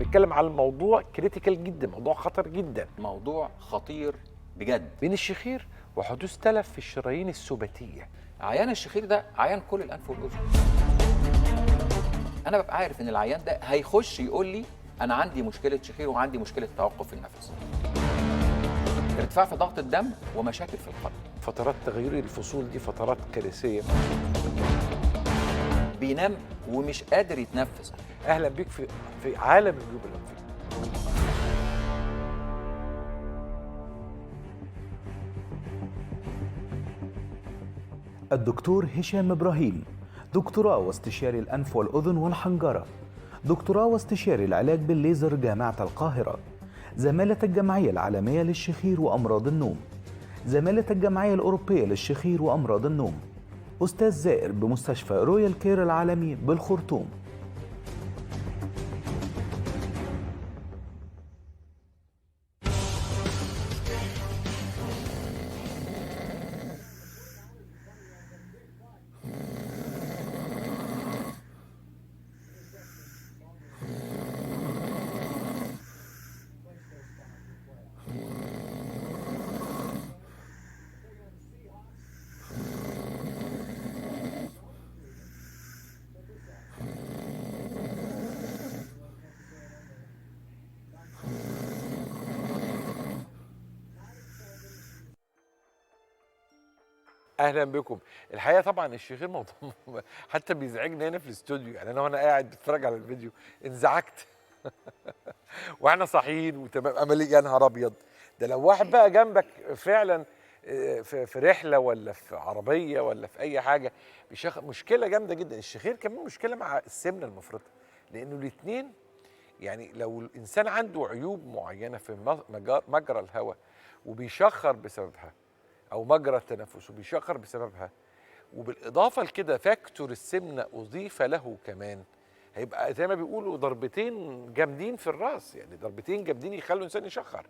بنتكلم على الموضوع كريتيكال جدا، موضوع خطر جدا، موضوع خطير بجد. بين الشخير وحدوث تلف في الشرايين السباتيه. عيان الشخير ده عيان كل الانف والاذن. انا ببقى عارف ان العيان ده هيخش يقول لي انا عندي مشكله شخير وعندي مشكله توقف في النفس، ارتفاع في ضغط الدم ومشاكل في القلب. فترات تغير الفصول دي فترات كارثيه. بينام ومش قادر يتنفس. اهلا بيك في عالم الجيوب الانفيه. الدكتور هشام إبراهيم، دكتوراه واستشاري الأنف والأذن والحنجرة، دكتوراه واستشاري العلاج بالليزر جامعة القاهرة، زمالة الجمعية العالمية للشخير وأمراض النوم، زمالة الجمعية الأوروبية للشخير وأمراض النوم، أستاذ زائر بمستشفى رويال كير العالمي بالخرطوم. اهلا بكم. الحقيقه طبعا الشخير موضوع حتى بيزعجني هنا في الاستوديو، يعني انا وانا قاعد بتفرج على الفيديو انزعجت. واحنا صاحيين وتمام امالي يا نهار ابيض. ده لو واحد بقى جنبك فعلا في رحله ولا في عربيه ولا في اي حاجه مشكله جامده جدا. الشخير كمان مشكله مع السمنه المفرطه، لانه الاثنين يعني لو الانسان عنده عيوب معينه في مجرى الهواء وبيشخر بسببها، او مجرى التنفس وبيشخر بسببها، وبالاضافه لكده فاكتور السمنه اضيف له كمان، هيبقى زي ما بيقولوا ضربتين جامدين في الراس، يعني ضربتين جامدين يخلوا الانسان يشخر.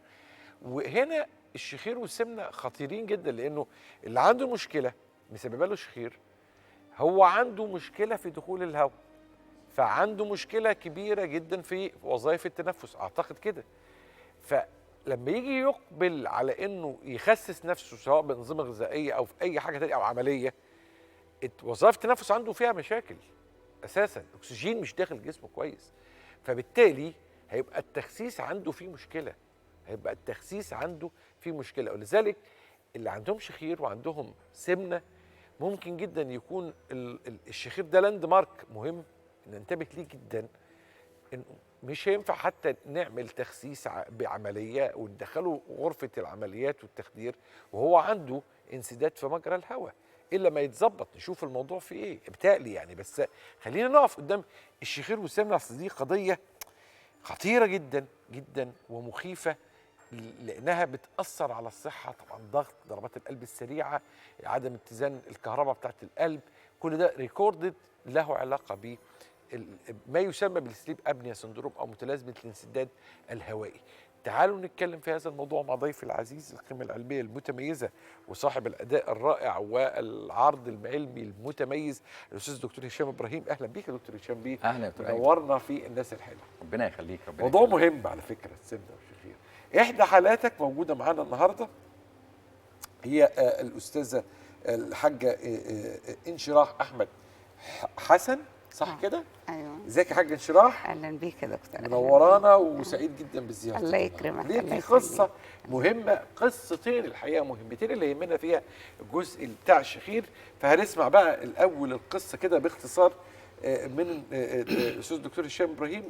وهنا الشخير والسمنه خطيرين جدا، لانه اللي عنده مشكله مسببه له شخير هو عنده مشكله في دخول الهواء، فعنده مشكله كبيره جدا في وظائف التنفس، اعتقد كده. فلما يجي يقبل على انه يخسس نفسه سواء بانظمه غذائيه او في اي حاجه تانية او عمليه، وظائف التنفس عنده فيها مشاكل اساسا، الاكسجين مش داخل جسمه كويس، فبالتالي هيبقى التخسيس عنده فيه مشكله، ولذلك اللي عندهم شخير وعندهم سمنه ممكن جدا يكون الشخير ده لاند مارك مهم ننتبه ليه جدا. إنه مش هينفع حتى نعمل تخسيس بعمليه وندخله غرفه العمليات والتخدير وهو عنده انسداد في مجرى الهواء، الا ما يتظبط نشوف الموضوع فيه ايه. بالتالي يعني بس خلينا نقف قدام الشخير والسمنه، اصل دي قضيه خطيره جدا جدا ومخيفه، لانها بتاثر على الصحه طبعا، ضغط، ضربات القلب السريعه، عدم اتزان الكهرباء بتاعت القلب، كل ده ريكوردد له علاقه ب ما يسمى بالسليب ابنيا سندروم او متلازمه الانسداد الهوائي. تعالوا نتكلم في هذا الموضوع مع ضيفي العزيز، القيمه العلميه المتميزه وصاحب الاداء الرائع والعرض العلمي المتميز، الاستاذ الدكتور هشام ابراهيم. اهلا بيك يا دكتور هشام بيه. اهلا يا دكتور. نورنا في الناس الحلوه. ربنا يخليك. موضوع مهم على فكره، السمنه والشخير. احدى حالاتك موجوده معانا النهارده هي الاستاذه الحاجه انشراح احمد حسن، صح كده؟ ايوه. ازيك يا حاجه انشراح؟ اهلا بيك يا دكتور. منورانا وسعيد جدا بالزياره. الله يكرمك. ليكي قصه مهمه، قصتين الحقيقه مهمتين اللي يهمنا فيها الجزء بتاع الشخير، فهنسمع بقى الاول القصه كده باختصار من الاستاذ الدكتور هشام ابراهيم،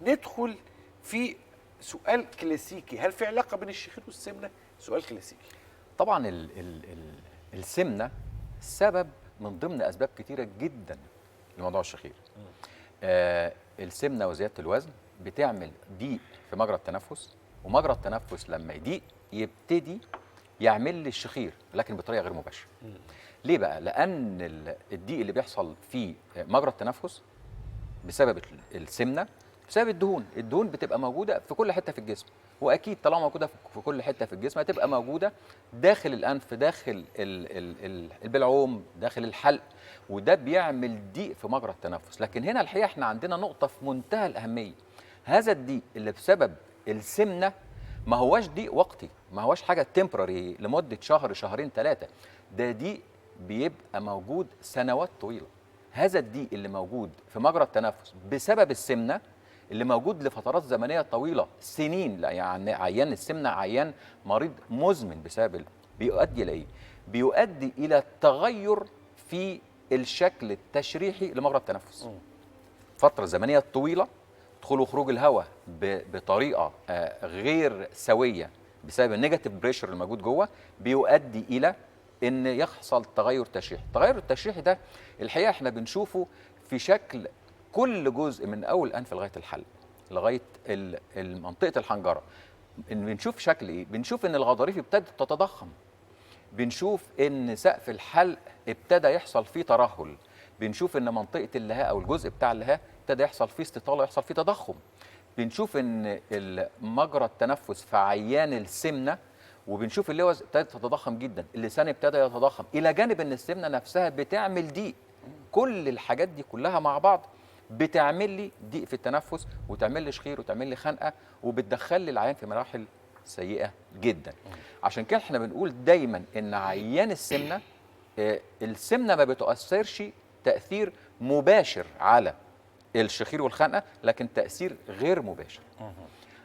وندخل في سؤال كلاسيكي، هل في علاقه بين الشخير والسمنه؟ سؤال كلاسيكي. طبعا السمنه سبب من ضمن اسباب كتيره جدا لموضوع الشخير. السمنه وزياده الوزن بتعمل ضيق في مجرى التنفس، ومجرى التنفس لما يضيق يبتدي يعمل لي الشخير، لكن بطريقه غير مباشره. ليه بقى؟ لان الضيق اللي بيحصل في مجرى التنفس بسبب السمنه، بسبب الدهون بتبقى موجوده في كل حته في الجسم، واكيد طالما موجوده في كل حته في الجسم هتبقى موجوده داخل الانف، داخل البلعوم، داخل الحلق، وده بيعمل ضيق في مجرى التنفس. لكن هنا الحقيقه احنا عندنا نقطه في منتهى الاهميه، هذا الضيق اللي بسبب السمنه ما هواش ضيق وقتي، ما هواش حاجه تمبرري لمده شهر شهرين ثلاثه، ده ضيق بيبقى موجود سنوات طويله. هذا الضيق اللي موجود في مجرى التنفس بسبب السمنه اللي موجود لفترات زمنيه طويله سنين، لا يعني عيان السمنه عيان مريض مزمن بسبب بيؤدي الى ايه؟ بيؤدي الى تغير في الشكل التشريحي لمجرى التنفس. فتره زمنيه طويله دخول وخروج الهواء بطريقه غير سويه بسبب النيجاتيف بريشر اللي موجود جوه، بيؤدي الى ان يحصل تغير تشريحي. التغير التشريحي ده الحقيقه احنا بنشوفه في شكل كل جزء من اول الانف لغايه الحلق لغايه منطقه الحنجره. بنشوف شكل ايه؟ بنشوف ان الغضاريف ابتدت تتضخم، بنشوف ان سقف الحلق ابتدى يحصل فيه ترهل، بنشوف ان منطقه اللهاء او الجزء بتاع اللهاء ابتدى يحصل فيه استطاله ويحصل فيه تضخم، بنشوف ان مجرى التنفس في عيان السمنه، وبنشوف اللوز ابتدت تتضخم جدا، اللسان ابتدى يتضخم، الى جانب ان السمنه نفسها بتعمل ضيق. كل الحاجات دي كلها مع بعض بتعمل لي ضيق في التنفس، وتعمل لي شخير، وتعمل لي خنقه، وبتدخل لي العيان في مراحل سيئه جدا. عشان كده احنا بنقول دايما ان عيان السمنه السمنه ما بتؤثرش تاثير مباشر على الشخير والخنقه، لكن تاثير غير مباشر.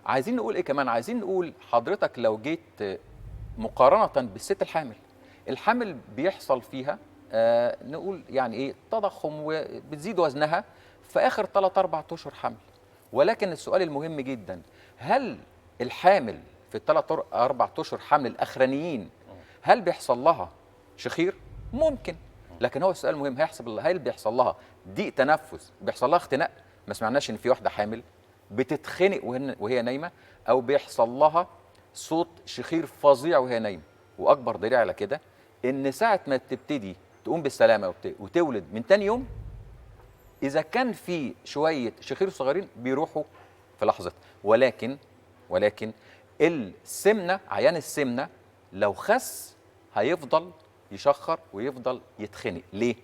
عايزين نقول ايه كمان؟ عايزين نقول حضرتك لو جيت مقارنه بالست الحامل بيحصل فيها نقول يعني ايه تضخم وبتزيد وزنها في اخر 3-4 اشهر حمل. ولكن السؤال المهم جدا، هل الحامل في ال3-4 اشهر حمل الاخرانيين هل بيحصل لها شخير؟ ممكن، لكن هو السؤال المهم هل بيحصل لها ضيق تنفس، بيحصل لها اختناق؟ ما سمعناش ان في واحده حامل بتتخنق وهي نايمه، او بيحصل لها صوت شخير فظيع وهي نايمه. واكبر دليل على كده ان ساعه ما تبتدي تقوم بالسلامه وتولد من تاني يوم، اذا كان في شويه شخير صغيرين بيروحوا في لحظه. ولكن السمنه، عيان السمنه لو خس هيفضل يشخر ويفضل يتخنق. ليه؟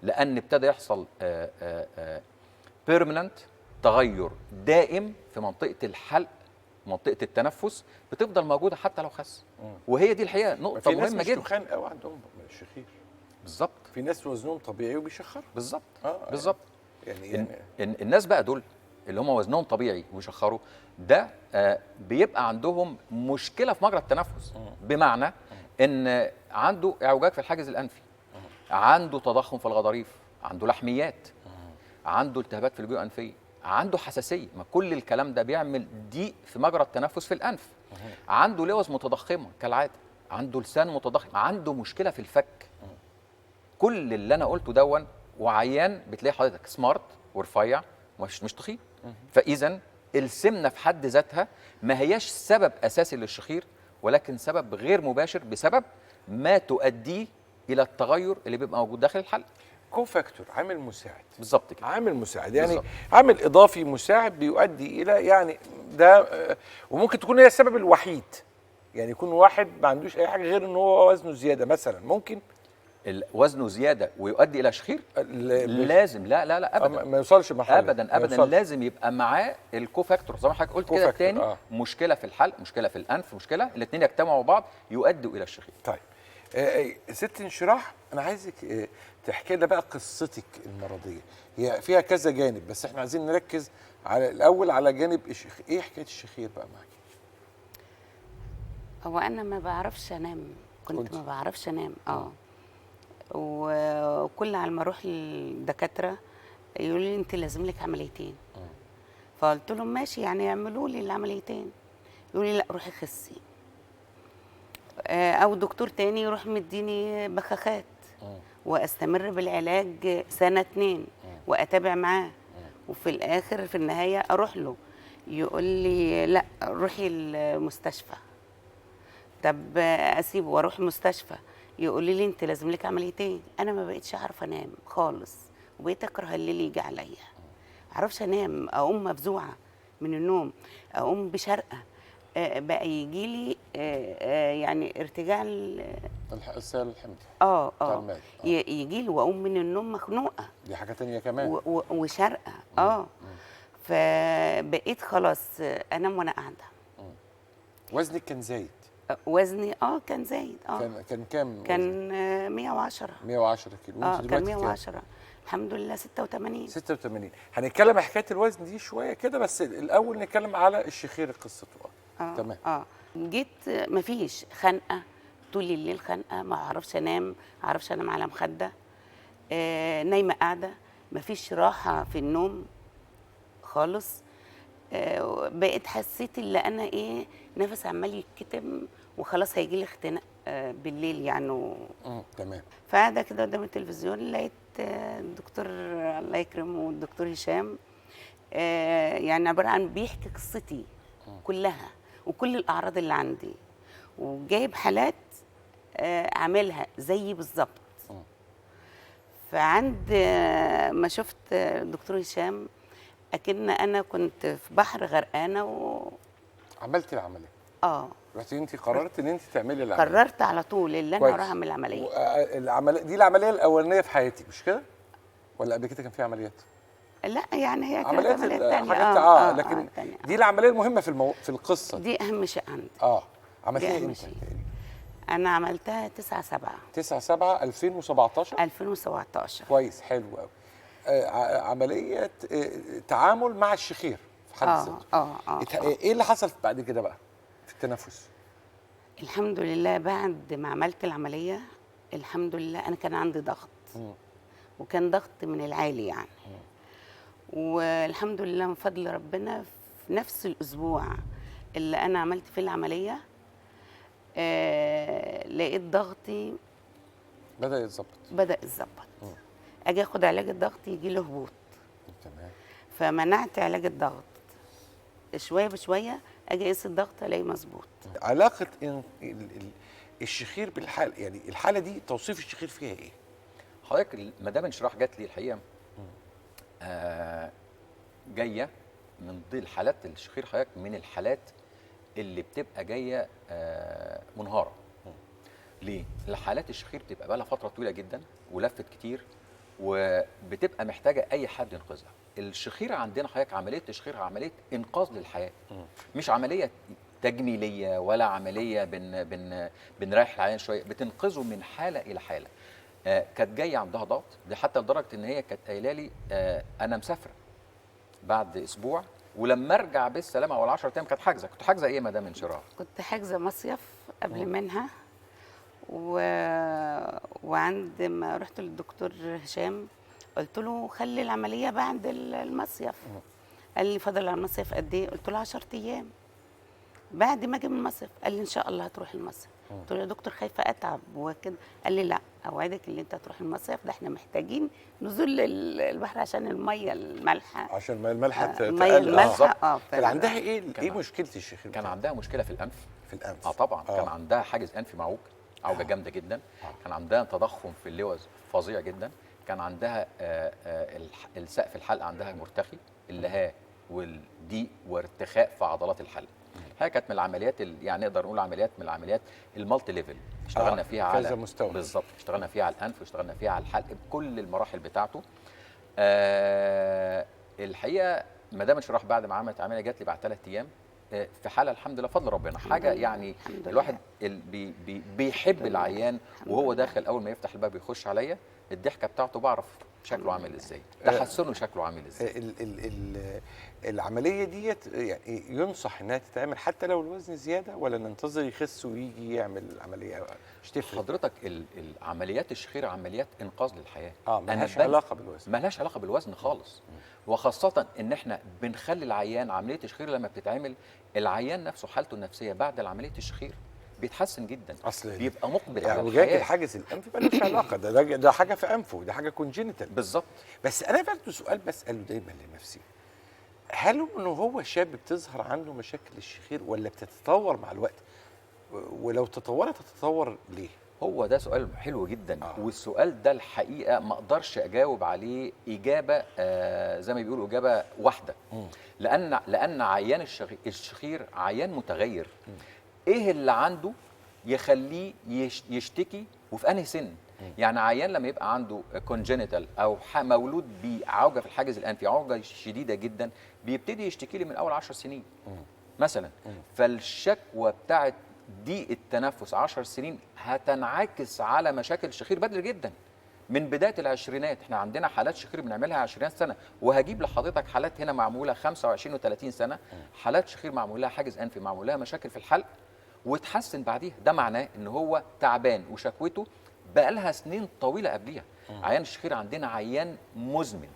لان ابتدى يحصل بيرمننت، تغير دائم في منطقه الحلق، منطقه التنفس بتفضل موجوده حتى لو خس. وهي دي الحقيقه نقطه مهمه جدا. في ناس مش تخان قوي عندهم شخير. بالظبط. في ناس وزنهم طبيعي وبيشخروا. بالظبط. بالظبط. يعني الناس بقى دول اللي هم وزنهم طبيعي ويشخروا، ده بيبقى عندهم مشكله في مجرى التنفس، بمعنى ان عنده اعوجاج في الحاجز الانفي، عنده تضخم في الغضاريف، عنده لحميات، عنده التهابات في الجيوب الانفيه، عنده حساسيه. ما كل الكلام ده بيعمل ضيق في مجرى التنفس في الانف. عنده لوز متضخمه كالعاده، عنده لسان متضخم، عنده مشكله في الفك. كل اللي انا قلته دون، وعيان بتلاقي حضرتك سمارت ورفيع مش تخين. فاذا السمنه في حد ذاتها ما هياش سبب اساسي للشخير، ولكن سبب غير مباشر بسبب ما تؤديه الى التغير اللي بيبقى موجود داخل الحلق. كوفاكتور، عامل مساعد. بالظبط كده، عامل مساعد، يعني بالزبط. عامل اضافي مساعد بيؤدي الى يعني ده وممكن تكون هي السبب الوحيد. يعني يكون واحد ما عندوش اي حاجه غير ان هو وزنه زياده مثلا، ممكن وزنه زياده ويؤدي الى شخير. لازم لا ابدا ما يوصلش مرحله ابدا لازم يبقى معاه الكوفاكتور زي ما حضرتك قلت كده تاني. مشكله في الحلق، مشكله في الانف، مشكله الاثنين يجتمعوا بعض يؤدوا الى الشخير. طيب ست انشراح، انا عايزك تحكي لنا بقى قصتك المرضيه. هي فيها كذا جانب، بس احنا عايزين نركز على الاول على جانب ايه حكايه الشخير بقى معاكي؟ هو انا ما بعرفش انام، كنت ما بعرفش انام. وكل على ما اروح للدكاتره يقولوا لي انت لازم لك عمليتين. فقلت لهم ماشي، يعني اعملوا لي العمليتين. يقولوا لي لا روحي خسي. او دكتور تاني يروح مديني بخاخات واستمر بالعلاج 1-2 واتابع معاه، وفي الاخر في النهايه اروح له يقول لي لا روحي المستشفى. طب اسيبه واروح المستشفى يقول لي انت لازم لك عمليتين. انا ما بقتش اعرف انام خالص، وبقيت اكره الليل يجي عليا. ما اعرفش انام، اقوم مفزوعه من النوم، اقوم بشرقه. بقى يجي لي يعني ارتجاع السائل الحمضي. يجي لي واقوم من النوم مخنوقه. دي حاجه تانية كمان. وشرقه. فبقيت خلاص انام وانا قاعده. وزنك كان زايد؟ وزني كان زايد. كان كام؟ كان 110. 110 كيلو، وانت كان دلوقتي كام؟ 110. الحمد لله 86. 86. هنتكلم عن حكايه الوزن دي شويه كده، بس الاول نتكلم على الشخير قصته. تمام. جيت مفيش خنقه طول الليل، خنقه ما اعرفش انام، ما اعرفش انام على مخده، نايمه قاعده، مفيش راحه في النوم خالص. بقيت حسيت ان انا نفس عمال يتكتم وخلاص هيجي لي اختناق بالليل يعني. تمام. فقاعده كده قدام التلفزيون لقيت الدكتور الله يكرمه والدكتور هشام يعني عباره عن بيحكي قصتي كلها وكل الاعراض اللي عندي، وجايب حالات عاملها زيي بالظبط. فعند ما شفت الدكتور هشام اكن انا كنت في بحر غرقانه عملتي العمليه؟ رحتي انت قررت ان انت تعملي العمليه؟ قررت على طول ان انا اروح اعمل العمليه. دي العمليه الاولانيه في حياتك مش كده؟ ولا قبل كده كان في عمليات؟ لا يعني هي كانت عمليات تانية. حاجات لكن دي العمليه المهمه في القصه دي اهم شيء عندي. عملتيها امتى؟ انا عملتها 9/7. 9/7/2017. 2017. كويس، حلو قوي. عمليه تعامل مع الشخير في حد ذاته. ايه اللي حصل بعد كده بقى في التنفس؟ الحمد لله بعد ما عملت العمليه الحمد لله انا كان عندي ضغط. وكان ضغط من العالي يعني. والحمد لله من فضل ربنا في نفس الاسبوع اللي انا عملت فيه العمليه لقيت ضغطي بدأ يتظبط. اجي اخد علاج الضغط يجي له هبوط. تمام. فمنعت علاج الضغط شويه بشويه، اجي اقيس الضغط الاقيه مظبوط. علاقه الشخير بالحاله، يعني الحاله دي توصيف الشخير فيها ايه؟ حضرتك مدام انشراح جات لي الحقيقه جايه من ضمن الحالات الشخير، حضرتك من الحالات اللي بتبقى جايه منهاره. ليه؟ الحالات الشخير بتبقى بقى لها فتره طويله جدا ولفت كتير وبتبقى محتاجه اي حد ينقذها. الشخير عندنا حضرتك عمليه الشخير عمليه انقاذ للحياه، مش عمليه تجميليه ولا عمليه بنريح العيان شويه، بتنقذه من حاله الى حاله. كانت جايه عندها ضغط، دي حتى لدرجه ان هي كانت قايله لي انا مسافره بعد اسبوع، ولما ارجع بالسلامه اول 10 ايام كانت حاجزه. كنت حاجزه ايه يا مدام انشراح؟ كنت حاجزه مصيف قبل منها وعند ما رحت للدكتور هشام قلت له خلي العمليه بعد المصيف. قال لي فاضل على المصيف قد ايه؟ قلت له 10 ايام بعد ما اجي من المصيف. قال لي ان شاء الله هتروح المصيف. قلت له يا دكتور خايفه اتعب وكده. قال لي لا اوعدك ان انت هتروح المصيف، ده احنا محتاجين نزول البحر عشان الميه المالحه، عشان الميه المالحه الميه المالحه. كان عندها ايه مشكله الشخير؟ كان عندها مشكله في الانف. طبعا. كان عندها حاجز انفي معوج، عوجه جامده جدا. كان عندها تضخم في اللوز فظيع جدا. كان عندها السقف الحلق عندها مرتخي، اللهاه والضيق وارتخاء في عضلات الحلق. هي كانت من العمليات يعني نقدر نقول عمليات من العمليات المالتي ليفل، اشتغلنا فيها على كذا مستوى. بالظبط، اشتغلنا فيها على الانف واشتغلنا فيها على الحلق بكل المراحل بتاعته. الحقيقه مدام انشراح بعد ما عملت عمليه جات لي بعد 3 ايام في حاله الحمد لله فضل ربنا. حاجه يعني الواحد بيحب العيان وهو داخل، اول ما يفتح الباب يخش عليا الضحكه بتاعته بعرف شكله عامل ازاي، تحسنه شكله عامل ازاي. العمليه ديت يعني ينصح انها تتعمل حتى لو الوزن زياده، ولا ننتظر يخس ويجي يعمل العمليه؟ مش تفرق حضرتك. العمليات الشخيره عمليات انقاذ للحياه. مالهاش علاقه بالوزن. مالهاش علاقه بالوزن خالص. وخاصه ان احنا بنخلي العيان عمليه الشخير لما بتتعمل العيان نفسه حالته النفسيه بعد عمليه الشخير بيتحسن جدا، بيبقى مقبل على الحياه. وجاك الحاجز الانفي مالوش علاقه، ده حاجه في انفه، ده حاجه كونجينيتال. بالظبط. بس انا برضه سؤال بساله دايما لنفسي، هل انه هو شاب بتظهر عنده مشاكل الشخير ولا بتتطور مع الوقت؟ ولو تطورت هتتطور ليه؟ هو ده سؤال حلو جدا. والسؤال ده الحقيقه ما اقدرش اجاوب عليه اجابه زي ما بيقولوا اجابه واحده. لان عيان الشخير عيان متغير. ايه اللي عنده يخليه يشتكي وفي انهي سن؟ يعني عيان لما يبقى عنده كونجينيتال او مولود بعوجه في الحاجز الانفي، عوجه شديده جدا، بيبتدي يشتكي لي من اول 10 سنين مثلا. فالشكوى بتاعت ضيق التنفس 10 سنين هتنعكس على مشاكل الشخير بدري جدا من بدايه العشرينات. احنا عندنا حالات شخير بنعملها 20 سنه، وهجيب لحضرتك حالات هنا معموله 25 و30 سنه، حالات شخير معمول لها حاجز انفي، معمول لها مشاكل في الحلق وتحسن بعديها. ده معناه ان هو تعبان وشكوته بقى لها سنين طويله قبليها. عيان الشخير عندنا عيان مزمن.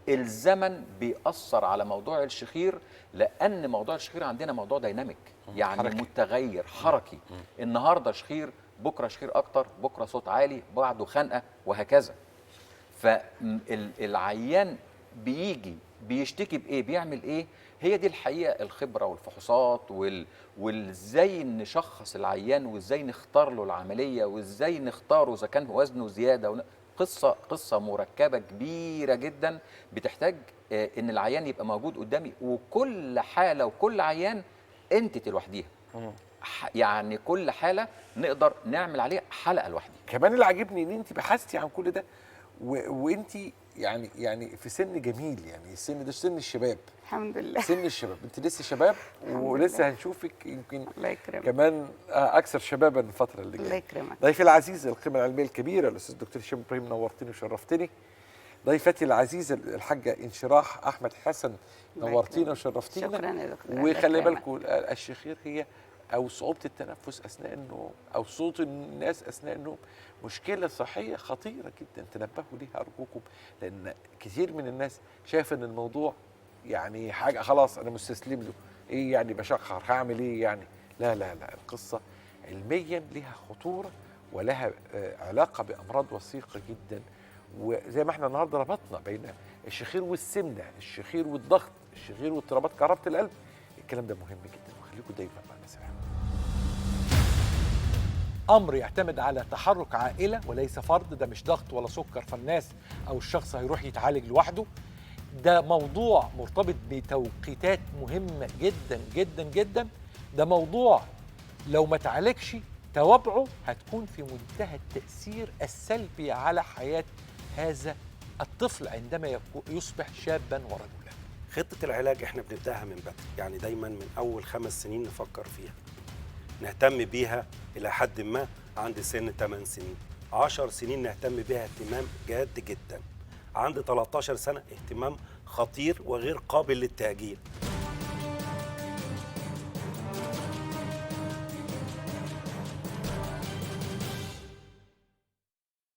الزمن بيأثر على موضوع الشخير، لأن موضوع الشخير عندنا موضوع ديناميك، يعني حركي. متغير حركي. النهارده شخير، بكره شخير أكتر، بكره صوت عالي، بعده خنقة، وهكذا. فالعيان بيجي بيشتكي بإيه، بيعمل إيه. هي دي الحقيقة الخبرة والفحوصات وازاي نشخص العيان، وازاي نختار له العملية، وازاي نختاره إذا كان وزنه زيادة. قصة مركبة كبيرة جدا بتحتاج ان العيان يبقى موجود قدامي، وكل حالة وكل عيان انتي لوحديها. يعني كل حالة نقدر نعمل عليها حلقة لوحديها. كمان اللي عاجبني ان انت بحثتي عن كل ده وانت يعني في سن جميل، يعني السن ده سن الشباب، الحمد لله. سن الشباب، انت لسه شباب ولسه هنشوفك يمكن الله يكرمك. كمان اكثر شبابا الفتره اللي الله جايه. يكرمك. ضيفي العزيز القيمه العلميه الكبيره الاستاذ دكتور هشام ابراهيم، نورتني وشرفتني. ضيفتي العزيزه الحاجه انشراح احمد حسن، نورتينا وشرفتينا. شكرا يا دكتور. وخلي بالكم الشخير هي او صعوبه التنفس اثناء النوم او صوت الناس اثناء النوم مشكله صحيه خطيره جدا، تنبهوا ليها ارجوكم، لان كثير من الناس شايف ان الموضوع يعني حاجه خلاص انا مستسلم له، ايه يعني بشخر هعمل ايه يعني. لا لا لا، القصه علميا لها خطوره ولها علاقه بامراض وثيقه جدا. وزي ما احنا النهارده ربطنا بين الشخير والسمنه، الشخير والضغط، الشخير واضطرابات كهربة القلب، الكلام ده مهم جدا. وخليكم دايما مع الناس. امر يعتمد على تحرك عائله وليس فرد، ده مش ضغط ولا سكر فالناس او الشخص هيروح يتعالج لوحده. ده موضوع مرتبط بتوقيتات مهمه جدا جدا جدا. ده موضوع لو ما تعالجش توابعه هتكون في منتهى التاثير السلبي على حياه هذا الطفل عندما يصبح شابا ورجلا. خطة العلاج احنا بنبدأها من بدري، يعني دايما من أول 5 سنين نفكر فيها، نهتم بيها إلى حد ما عند سن 8 سنين، 10 سنين نهتم بيها اهتمام جاد جدا، عند 13 سنة اهتمام خطير وغير قابل للتأجيل.